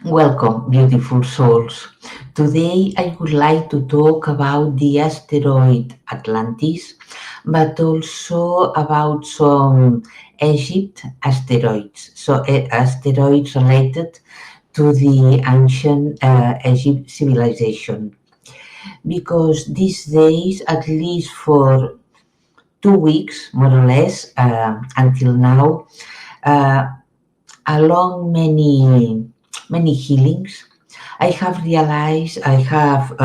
Welcome, beautiful souls. Today I would like to talk about the asteroid Atlantis, but also about some Egypt asteroids. So, asteroids related to the ancient Egypt civilization. Because these days, at least for 2 weeks, more or less, until now, uh, along many healings, I have realized, I have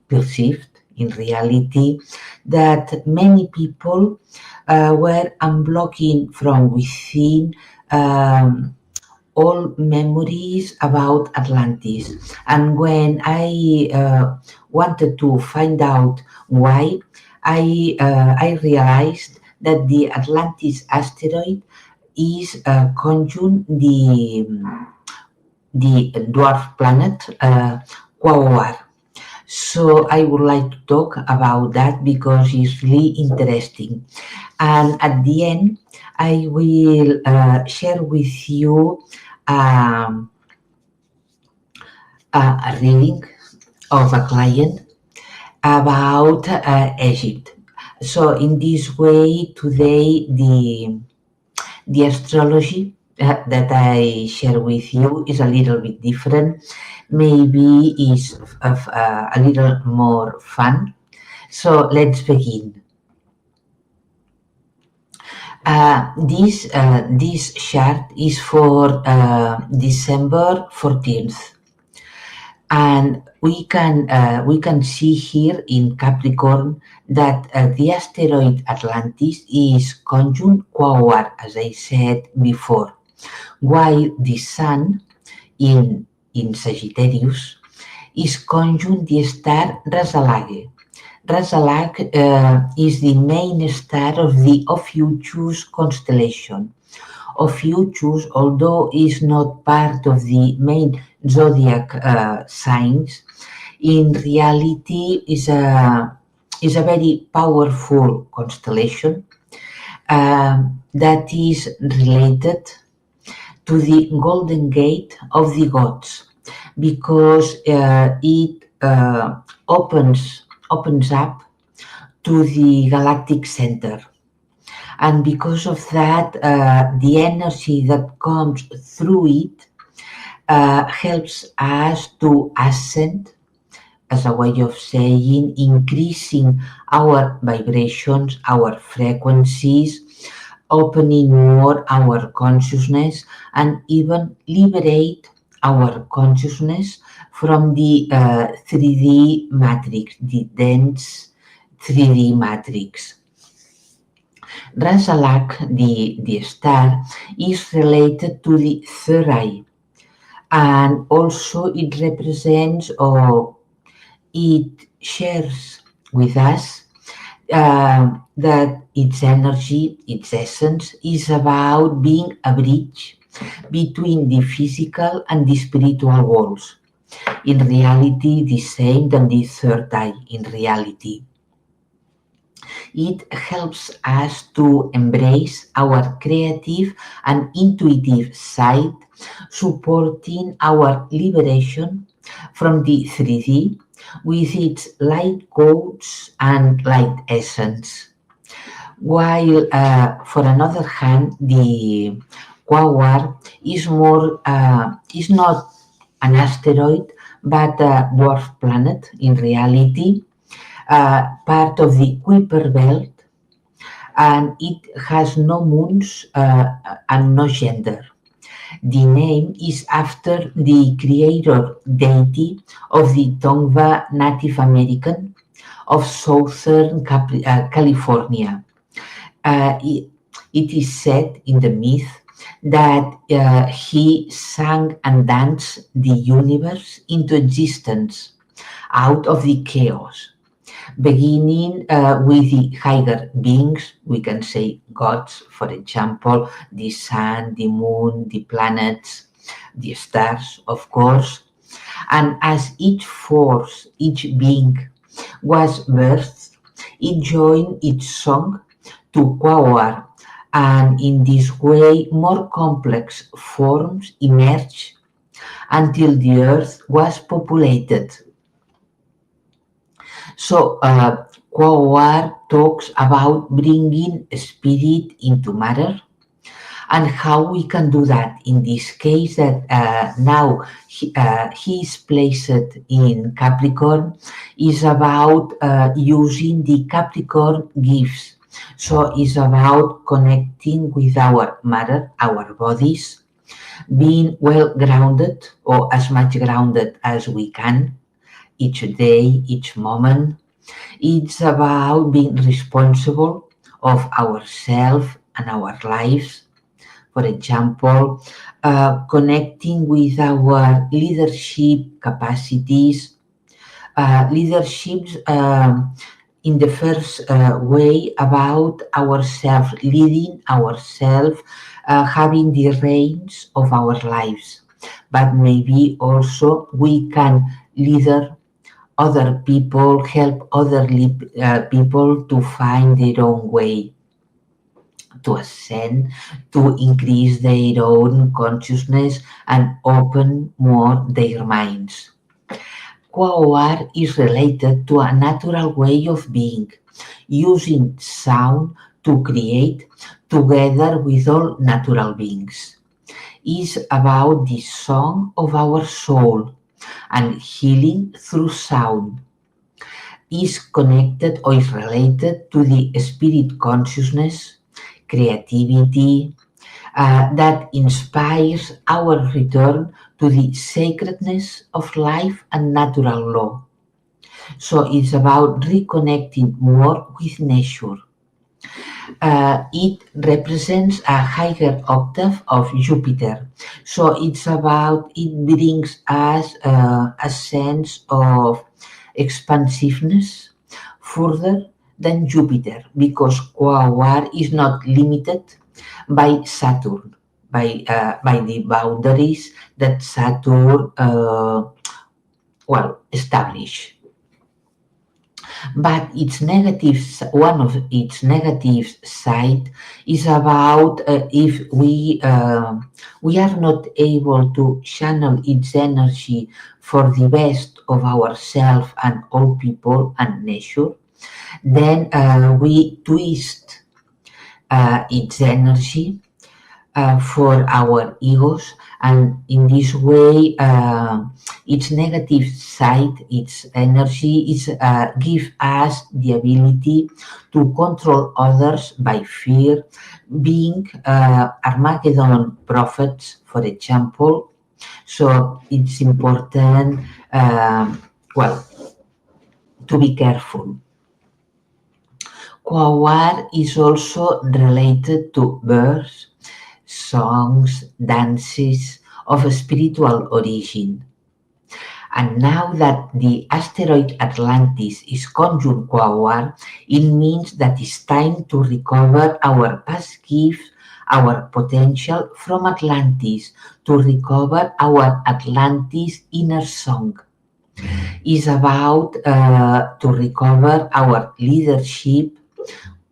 perceived in reality that many people were unblocking from within all memories about Atlantis. And when I wanted to find out why, I realized that the Atlantis asteroid is conjunct the dwarf planet Quaoar. So I would like to talk about that because it's really interesting. And at the end, I will share with you um, a reading of a client about Egypt. So in this way, today the astrology that I share with you is a little bit different. Maybe is of, a little more fun. So let's begin. This chart is for December 14th, and we can see here in Capricorn that the asteroid Atlantis is conjunct Quaoar, as I said before, while the Sun in Sagittarius is conjunct the star Rasalhague. Rasalhague is the main star of the Ophiuchus constellation. Ophiuchus, although is not part of the main zodiac signs, in reality is a very powerful constellation that is related to the golden gate of the gods because it opens up to the galactic center, and because of that the energy that comes through it helps us to ascend, as a way of saying increasing our vibrations, our frequencies, opening more our consciousness, and even liberate our consciousness from the 3D matrix, the dense 3D matrix. Rasalhague, the star, is related to the third eye, and also it represents, or it shares with us that its energy, its essence, is about being a bridge between the physical and the spiritual worlds. In reality, the same than the third eye. In reality, it helps us to embrace our creative and intuitive side, supporting our liberation from the 3D with its light codes and light essence. While, for another hand, the Quaoar is not an asteroid but a dwarf planet in reality, part of the Kuiper belt, and it has no moons and no gender. The name is after the creator deity of the Tongva Native American of southern California. It is said in the myth that he sang and danced the universe into existence out of the chaos, beginning with the higher beings, we can say gods, for example, the sun, the moon, the planets, the stars, of course. And as each force, each being was birthed, it joined its song to Quaoar, and in this way more complex forms emerge until the earth was populated. So, Quaoar talks about bringing spirit into matter and how we can do that. In this case, that now he is placed in Capricorn, is about using the Capricorn gifts. So it's about connecting with our matter, our bodies, being well grounded or as much grounded as we can each day, each moment. It's about being responsible of ourselves and our lives. For example, connecting with our leadership capacities, leaderships in the first way about ourselves, leading ourselves, having the reins of our lives. But maybe also we can leader other people, help other people to find their own way, to ascend, to increase their own consciousness and open more their minds. Quaoar is related to a natural way of being, using sound to create together with all natural beings. Is about the song of our soul and healing through sound. Is connected or is related to the spirit consciousness, creativity, that inspires our return to the sacredness of life and natural law. So it's about reconnecting more with nature. It represents a higher octave of Jupiter. So it's about, it brings us a sense of expansiveness further than Jupiter, because Quaoar is not limited by Saturn, by the boundaries that Saturn established. But its negatives, one of its negative side is about if we are not able to channel its energy for the best of ourselves and all people and nature, then we twist its energy for our egos, and in this way its negative side, its energy is give us the ability to control others by fear, being Armageddon prophets, for example. So it's important, well, to be careful. Quaoar is also related to birds, songs, dances of a spiritual origin. And now that the asteroid Atlantis is conjunct Quaoar, it means that it's time to recover our past gifts, our potential from Atlantis, to recover our Atlantis inner song. Is about to recover our leadership,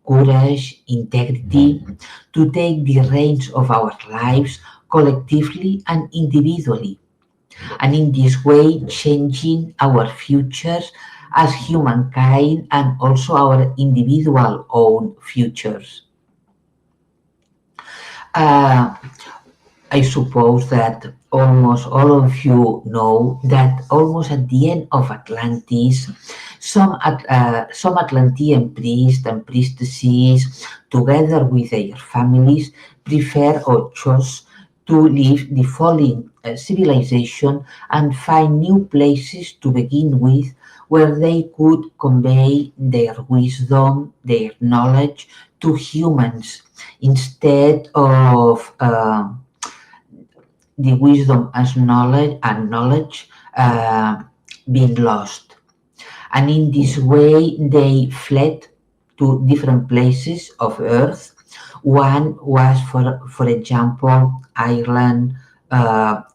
courage, integrity, to take the reins of our lives collectively and individually, and in this way changing our futures as humankind and also our individual own futures. Uh, I suppose that almost all of you know that almost at the end of Atlantis, some Atlantean priests and priestesses, together with their families, prefer or chose to leave the fallen civilization and find new places to begin with, where they could convey their wisdom, their knowledge to humans instead of the wisdom as knowledge being lost. And in this way, they fled to different places of Earth. One was, for example, Ireland,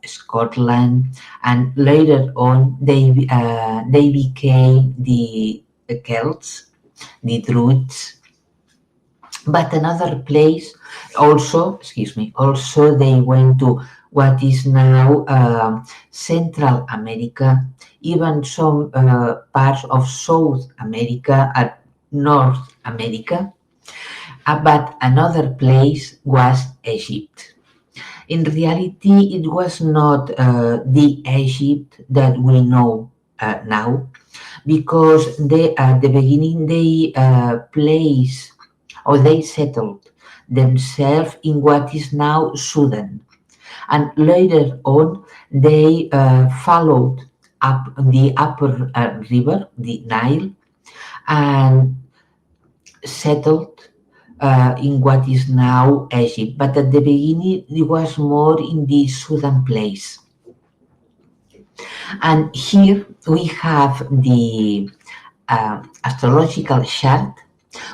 Scotland, and later on they became the Celts, the Druids. But another place also, excuse me, also they went to what is now Central America, even some parts of South America and North America. But another place was Egypt. In reality, it was not the Egypt that we know now, because they at the beginning they place or they settled themselves in what is now Sudan, and later on they followed up the upper river, the Nile, and settled in what is now Egypt. But at the beginning, it was more in the Sudan place. And here we have the astrological chart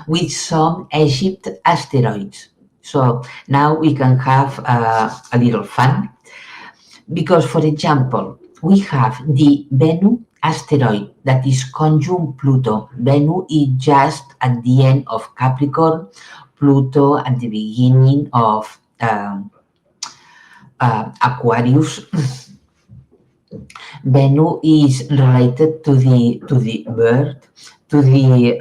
with some Egypt asteroids. So now we can have a little fun, because, for example, we have the Bennu asteroid that is conjunct Pluto. Bennu is just at the end of Capricorn, Pluto at the beginning of Aquarius. Bennu is related to the bird, to the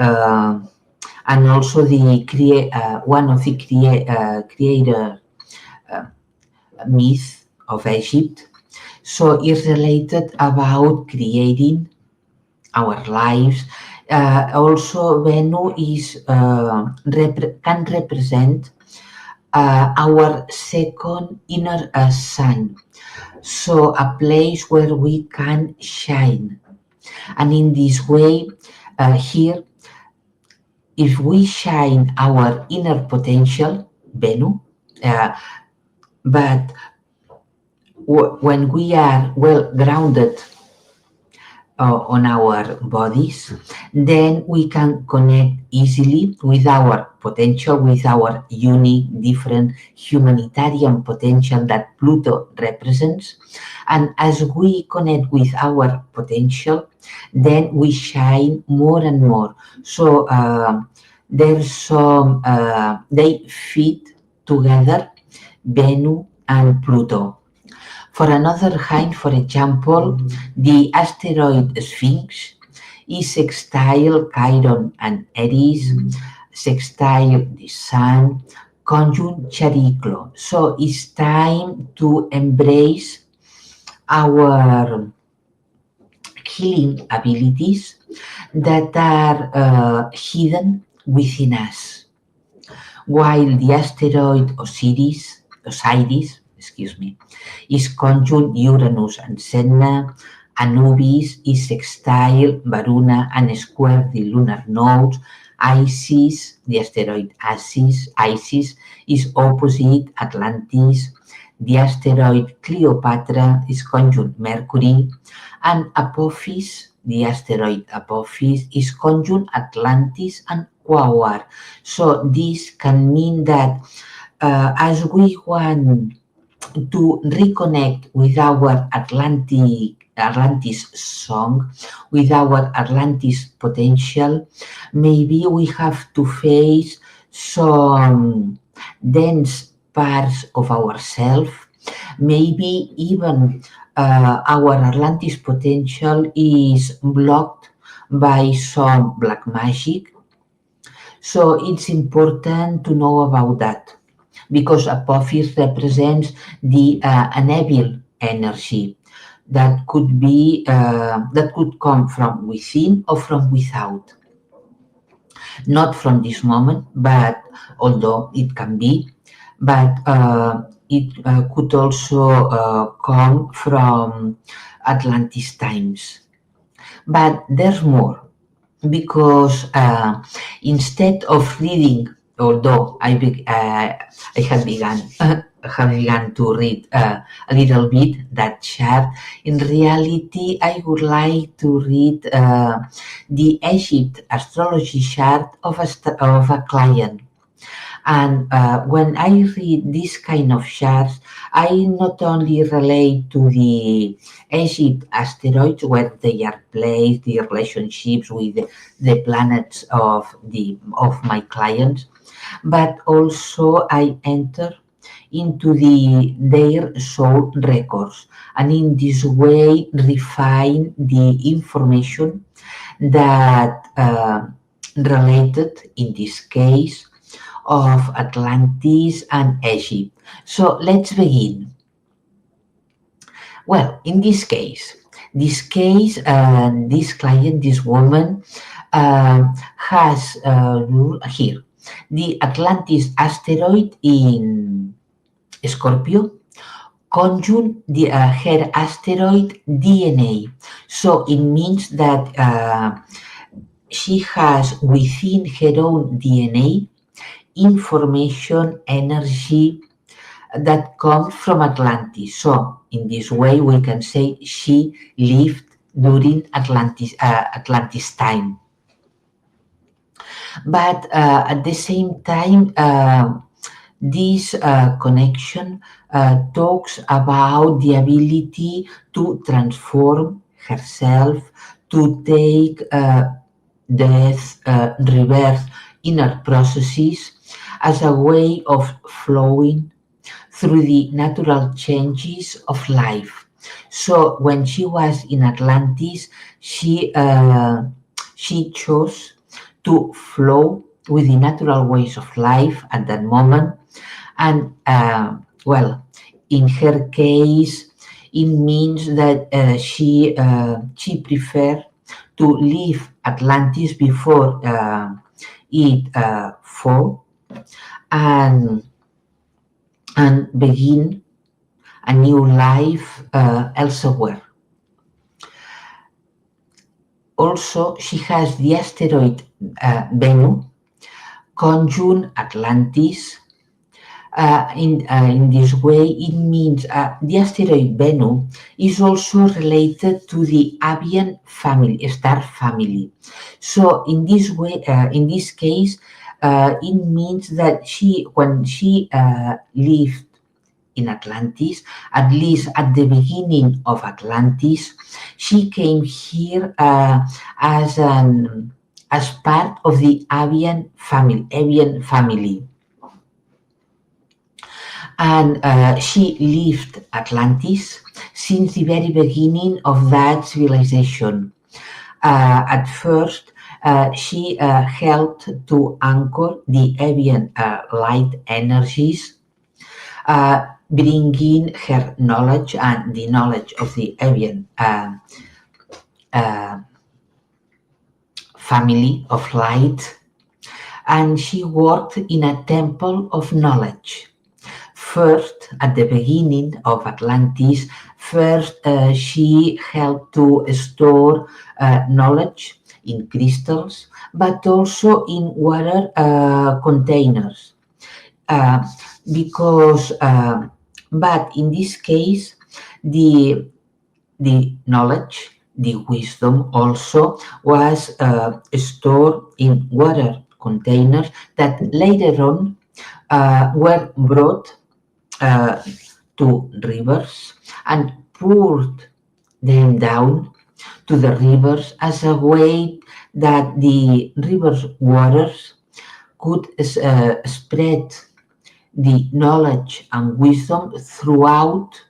and also the one of the creator myth of Egypt. So it's related about creating our lives. Also, Venus is can represent our second inner sun. So a place where we can shine. And in this way, here, if we shine our inner potential, Venus, uh, but when we are well grounded on our bodies, then we can connect easily with our potential, with our unique, different humanitarian potential that Pluto represents. And as we connect with our potential, then we shine more and more. So there's some, they fit together, Venus and Pluto. For another hand, for example, the asteroid Sphinx is sextile Chiron and Aries, sextile the Sun, conjunct Chariklo. So it's time to embrace our healing abilities that are hidden within us. While the asteroid Osiris, excuse me, is conjunct Uranus and Sedna. Anubis is sextile Varuna and square the lunar nodes. Isis, the asteroid Isis is opposite Atlantis. The asteroid Cleopatra is conjunct Mercury, and Apophis, the asteroid Apophis, is conjunct Atlantis and Quaoar. So this can mean that as we want to reconnect with our Atlantis song, with our Atlantis potential, maybe we have to face some dense parts of ourselves. Maybe even our Atlantis potential is blocked by some black magic. So it's important to know about that, because Apophis represents the an evil energy that could be that could come from within or from without. Not from this moment, but although it can be, but it could also come from Atlantis times. But there's more, because instead of reading, although I have begun have begun to read a little bit that chart, in reality I would like to read the Egypt astrology chart of a client. And when I read this kind of charts, I not only relate to the Egypt asteroids, where they are placed, the relationships with the planets of my clients, but also I enter into their soul records, and in this way refine the information that related, in this case, of Atlantis and Egypt. So let's begin. Well, in this client, this woman, has here the Atlantis asteroid in Scorpio, conjunct her asteroid DNA. So it means that she has within her own DNA information, energy that comes from Atlantis. So in this way, we can say she lived during Atlantis time. But at the same time, this connection talks about the ability to transform herself, to take death, rebirth, inner processes as a way of flowing through the natural changes of life. So when she was in Atlantis, she chose to flow with the natural ways of life at that moment. And well, in her case, it means that she preferred to leave Atlantis before it fall, and begin a new life elsewhere. Also, she has the asteroid Bennu conjunct Atlantis. In this way, it means the asteroid Bennu is also related to the avian family, star family. So in this way, in this case, it means that when she lived in Atlantis, at least at the beginning of Atlantis, she came here as part of the avian family. And she lived Atlantis since the very beginning of that civilization. At first, she helped to anchor the avian light energies, bringing her knowledge and the knowledge of the avian family of light. And she worked in a temple of knowledge. First, at the beginning of Atlantis, she helped to store knowledge in crystals, but also in water containers. Uh, because, but in this case, the knowledge, the wisdom also was stored in water containers that later on were brought to rivers and poured them down to the rivers as a way that the river's waters could spread the knowledge and wisdom throughout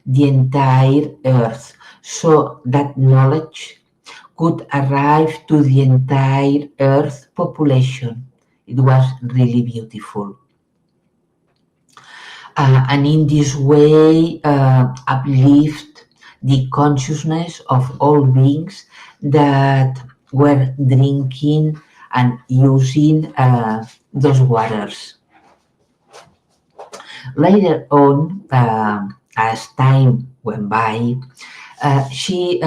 the entire earth, so that knowledge could arrive to the entire earth population. It was really beautiful. And in this way, uplift the consciousness of all beings that were drinking and using those waters. Later on, as time went by, she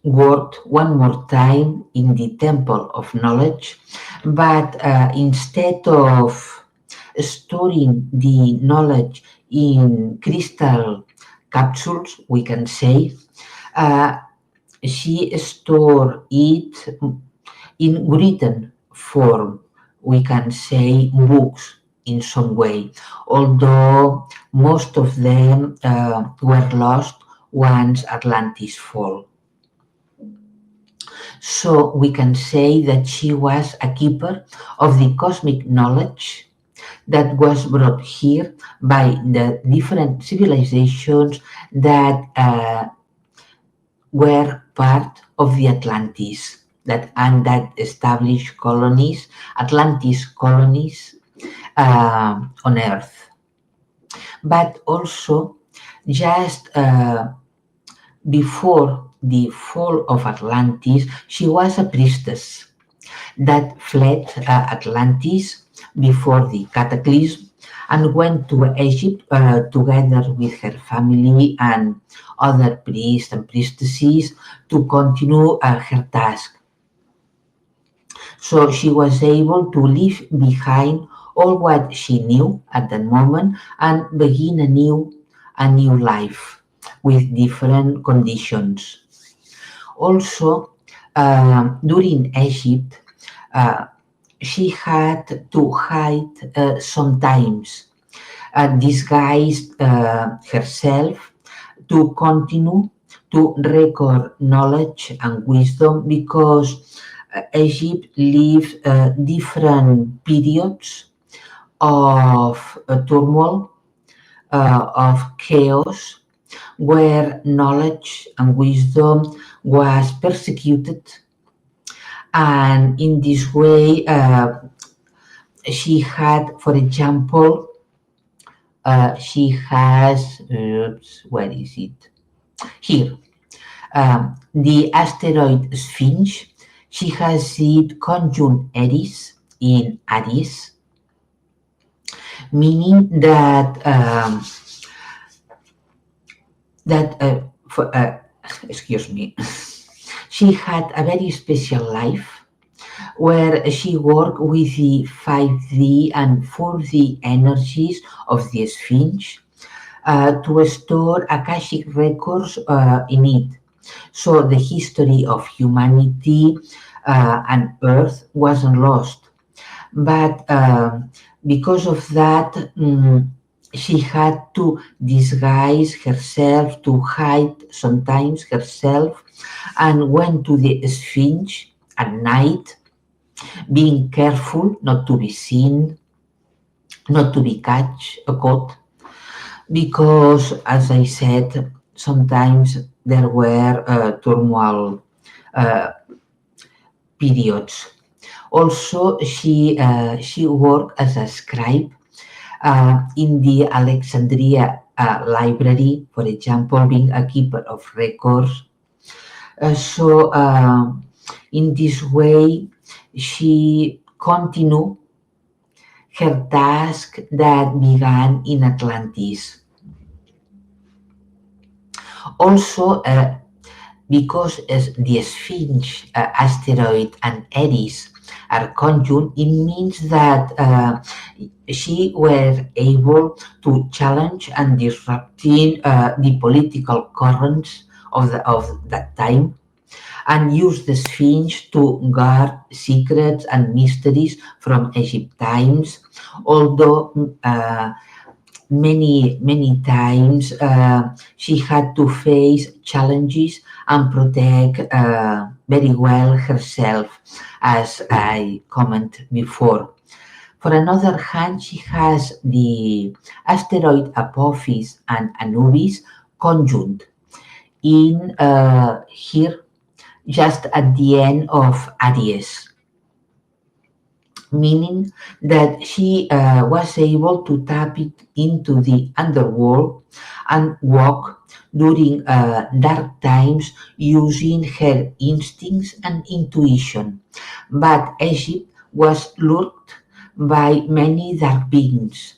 worked one more time in the Temple of Knowledge, but instead of storing the knowledge in crystal capsules, we can say, she stored it in written form, we can say books in some way, although most of them were lost once Atlantis fell. So we can say that she was a keeper of the cosmic knowledge that was brought here by the different civilizations that were part of the Atlantis that established colonies, Atlantis colonies on Earth. But also, just before the fall of Atlantis, she was a priestess that fled Atlantis before the cataclysm and went to Egypt together with her family and other priests and priestesses to continue her task. So she was able to leave behind all what she knew at that moment and begin a new life with different conditions. Also, during Egypt, uh, she had to hide sometimes, disguise herself to continue to record knowledge and wisdom because Egypt lived different periods of turmoil, of chaos, where knowledge and wisdom was persecuted, and in this way she had, for example, she has, where is it? Here, the asteroid Sphinx. She has it conjunct Aries in Aries, meaning that that for, excuse me, she had a very special life where she worked with the 5D and 4D energies of the Sphinx to store Akashic records in it. So the history of humanity and Earth wasn't lost. But because of that, she had to disguise herself, to hide sometimes herself, and went to the Sphinx at night, being careful not to be seen, not to be caught, because, as I said, sometimes there were turmoil uh, periods. Also, she worked as a scribe in the Alexandria library, for example, being a keeper of records. So, in this way, she continued her task that began in Atlantis. Also, because as the Sphinx, asteroid, and Eris are conjunct, it means that she were able to challenge and disrupting the political currents of that time and use the Sphinx to guard secrets and mysteries from Egypt times, although many times she had to face challenges and protect very well herself, as I commented before. For another hand, she has the asteroid Apophis and Anubis conjunct in here just at the end of Aries, meaning that she was able to tap it into the underworld and walk during dark times using her instincts and intuition. But Egypt was lurked by many dark beings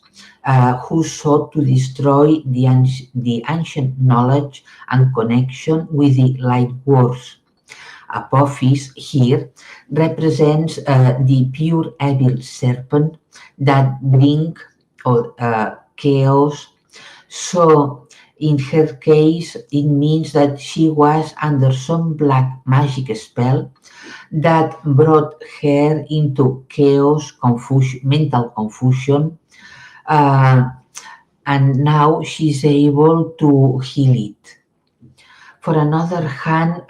who sought to destroy the ancient knowledge and connection with the light worlds. Apophis here represents the pure evil serpent that bring chaos. So in her case, it means that she was under some black magic spell that brought her into chaos, confusion, mental confusion, uh, and now she's able to heal it. For another hand,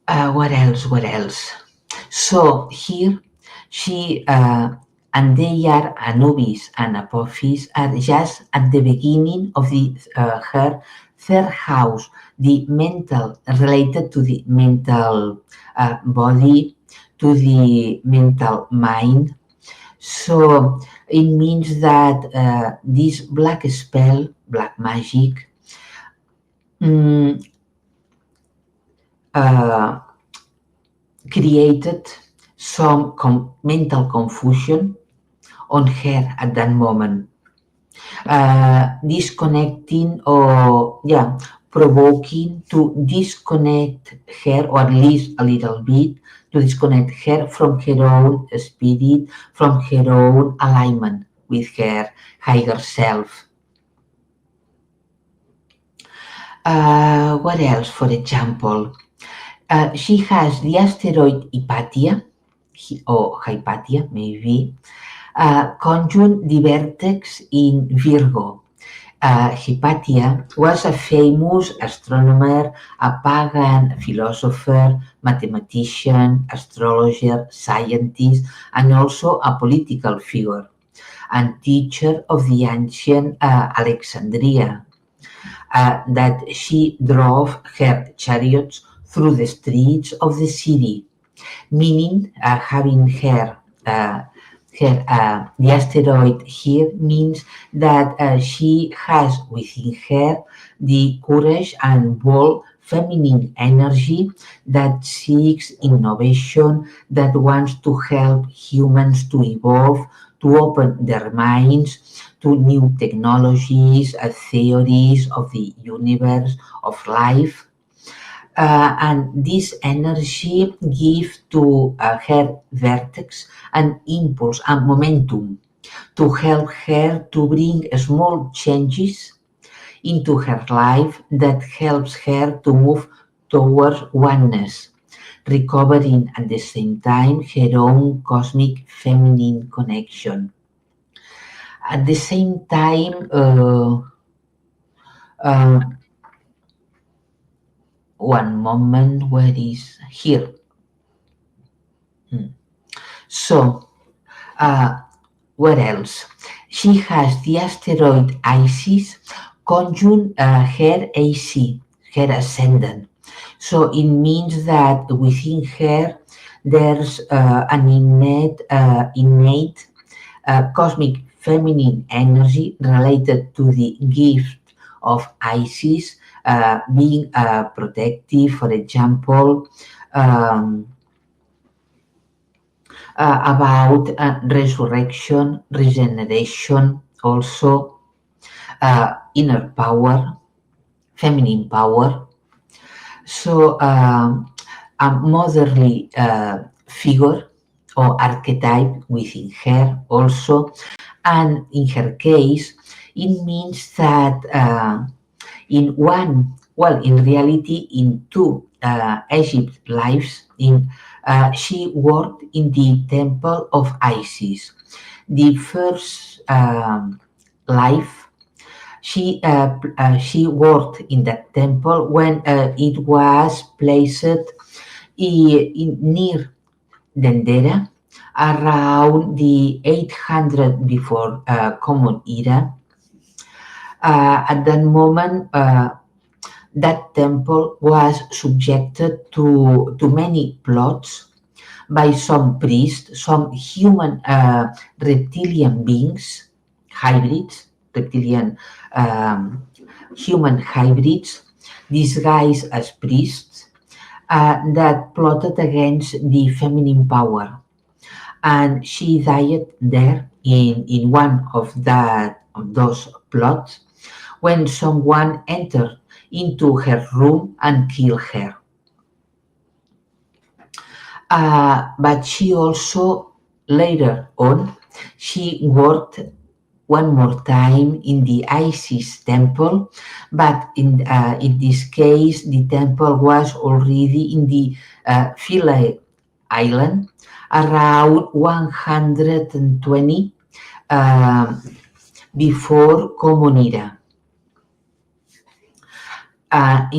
What else? What else? So here, she and they are Anubis and Apophis are just at the beginning of the her third house, the mental related to the mental body, to the mental mind. So it means that this black spell, black magic, mm, uh, created some mental confusion on her at that moment, disconnecting or provoking to disconnect her, or at least a little bit, to disconnect her from her own spirit, from her own alignment with her higher self. What else? For example, she has the asteroid Hypatia, or Hypatia maybe, conjunct the vertex in Virgo. Hypatia was a famous astronomer, a pagan philosopher, mathematician, astrologer, scientist, and also a political figure and teacher of the ancient Alexandria. That she drove her chariots through the streets of the city, meaning having the asteroid here means that she has within her the courage and bold feminine energy that seeks innovation, that wants to help humans to evolve, to open their minds to new technologies, theories of the universe, of life. And this energy gives to her vertex an impulse and momentum to help her to bring small changes into her life that helps her to move towards oneness, recovering at the same time her own cosmic feminine connection. At the same time, uh, one moment, where is here? Hmm. So, uh, what else? She has the asteroid Isis conjunct her AC, her ascendant. So it means that within her there's an innate cosmic feminine energy related to the gift of Isis, being protective, for example, um, about resurrection, regeneration, also inner power, feminine power. So a motherly figure or archetype within her also. And in her case, it means that in one, well, in reality, in two Egypt lives, she worked in the temple of Isis. The first life, she worked in that temple when it was placed near Dendera around the 800 before Common Era. At that moment, that temple was subjected to many plots by some priests, some human reptilian beings, hybrids, reptilian human hybrids, disguised as priests, that plotted against the feminine power. And she died there in one of those plots when someone entered into her room and killed her. But she also later on she worked one more time in the Isis temple, but in this case the temple was already in the Philae island around 120 um, before Common Era. And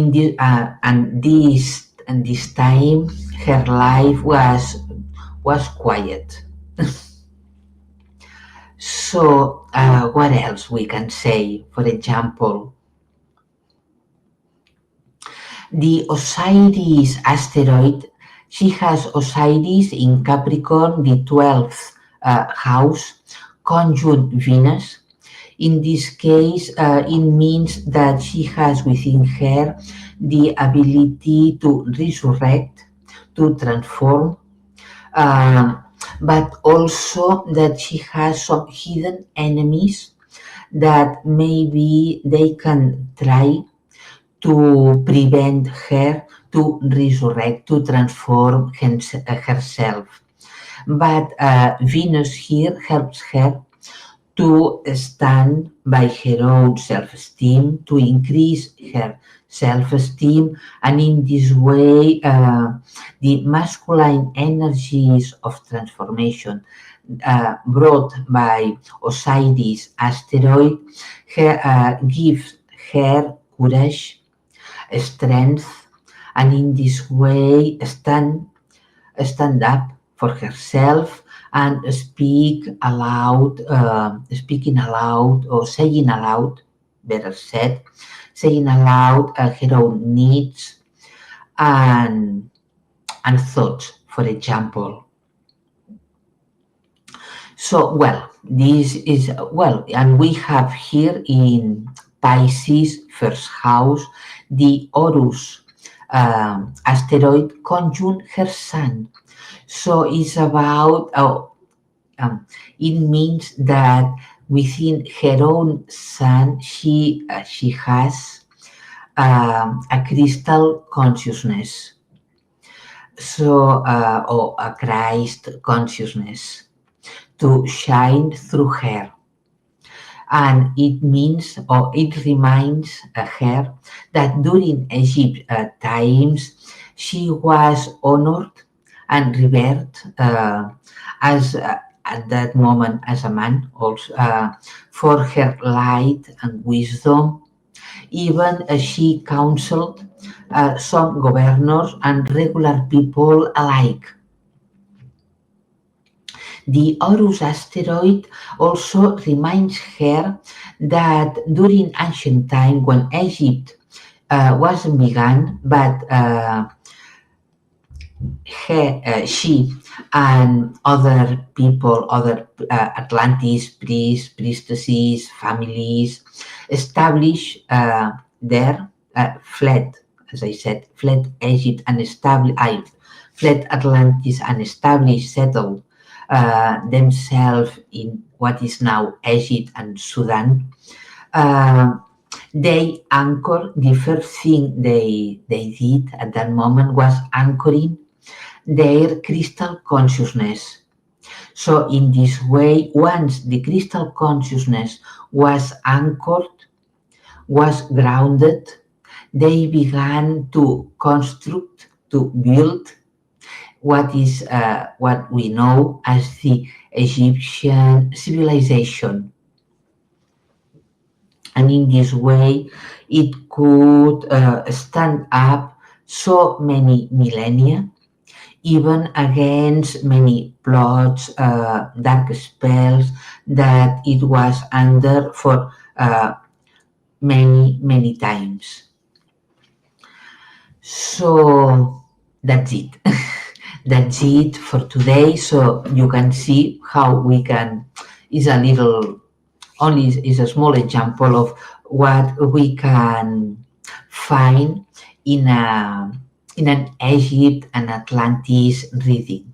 this and this time her life was quiet. So, what else we can say? For example, the Osiris asteroid, she has Osiris in Capricorn, the 12th house, conjunct Venus. In this case, it means that she has within her the ability to resurrect, to transform, um, but also that she has some hidden enemies that maybe they can try to prevent her to resurrect, to transform herself. But Venus here helps her to stand by her own self-esteem, to increase her self-esteem, and in this way, the masculine energies of transformation brought by Osiris asteroid gives her courage, strength, and in this way stand up for herself and speaking aloud or saying aloud, better said, saying aloud her own needs and thoughts, for example. So, well, this is, well, and we have here in Pisces, first house, the Horus asteroid conjunct her sun. So it's about, it means that within her own sun, she has a crystal consciousness, so or a Christ consciousness to shine through her. And it means, or it reminds her that during Egypt times she was honored and revered as at that moment as a man also for her light and wisdom. Even she counseled some governors and regular people alike. The Horus asteroid also reminds her that during ancient time, when Egypt wasn't begun, but she and other people, other Atlantis priests, priestesses, families, established there, fled, as I said, fled Egypt and fled Atlantis and established, settled themselves in what is now Egypt and Sudan. Uh, they anchor, the first thing they did at that moment was anchoring their crystal consciousness. So, in this way, once the crystal consciousness was anchored, was grounded, they began to construct, to build what we know as the Egyptian civilization. And in this way, it could stand up so many millennia, even against many plots, dark spells that it was under for many times. So that's it. That's it for today. So you can see how we can, is a little, only is a small example of what we can find in an Egypt and Atlantis reading.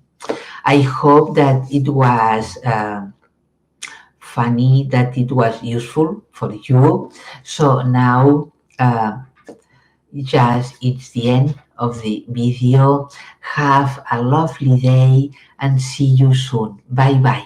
I hope that it was funny, that it was useful for you. So now just it's the end of the video. Have a lovely day and see you soon. Bye bye.